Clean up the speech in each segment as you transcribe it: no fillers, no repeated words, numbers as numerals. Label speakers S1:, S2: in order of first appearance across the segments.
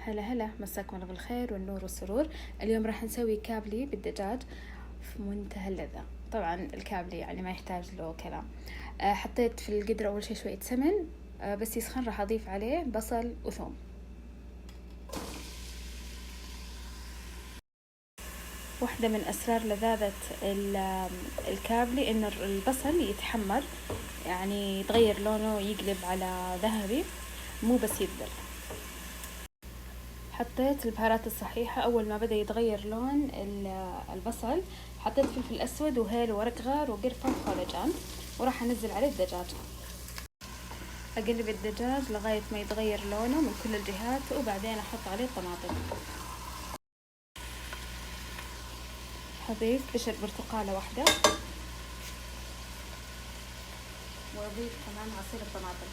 S1: هلا هلا، مساكم الله بالخير والنور والسرور. اليوم راح نسوي كابلي بالدجاج في منتهى اللذة. طبعا الكابلي يعني ما يحتاج له كلام. حطيت في القدر أول شي شوية سمن، بس يسخن راح أضيف عليه بصل وثوم. واحدة من أسرار لذاذة الكابلي إن البصل يتحمر، يعني يتغير لونه، يقلب على ذهبي، مو بس يذبل. حطيت البهارات الصحيحة. أول ما بدأ يتغير لون البصل حطيت فلفل أسود وهيل وورق غار وقرفة وخولجان، وراح أنزل عليه الدجاج. أقلب الدجاج لغاية ما يتغير لونه من كل الجهات، وبعدين أحط عليه الطماطم. هضيف بشر برتقالة واحدة، وأضيف كمان عصير الطماطم.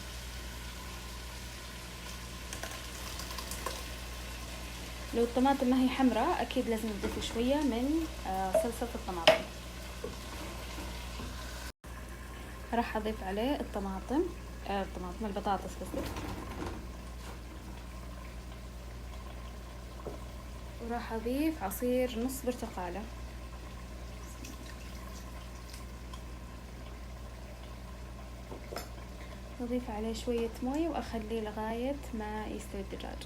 S1: لو الطماطم ما هي حمراء أكيد لازم تضيفي شوية من صلصة الطماطم. راح أضيف عليه البطاطس قصدي، وراح أضيف عصير نص برتقالة. أضيف عليه شوية موية وأخليه لغاية ما يستوي الدجاج.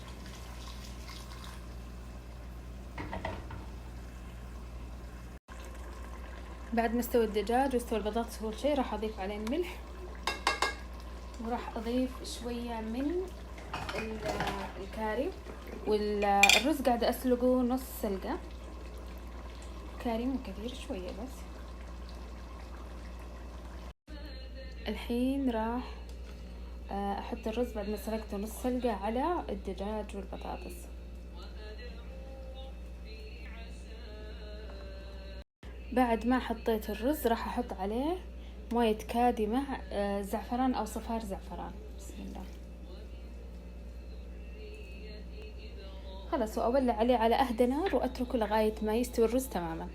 S1: بعد ما استوى الدجاج واستوى البطاطس أول شي راح أضيف عليه الملح، وراح أضيف شوية من الكاري، والرز قاعدة أسلقه نص سلقة. كاري مو كثير، شوية بس. الحين راح أحط الرز بعد ما سلقته نص سلقة على الدجاج والبطاطس. بعد ما حطيت الرز راح أحط عليه موية كادمة زعفران أو صفار زعفران. بسم الله. خلاص، وأولع عليه على أهدى نار وأتركه لغاية ما يستوي الرز تماما.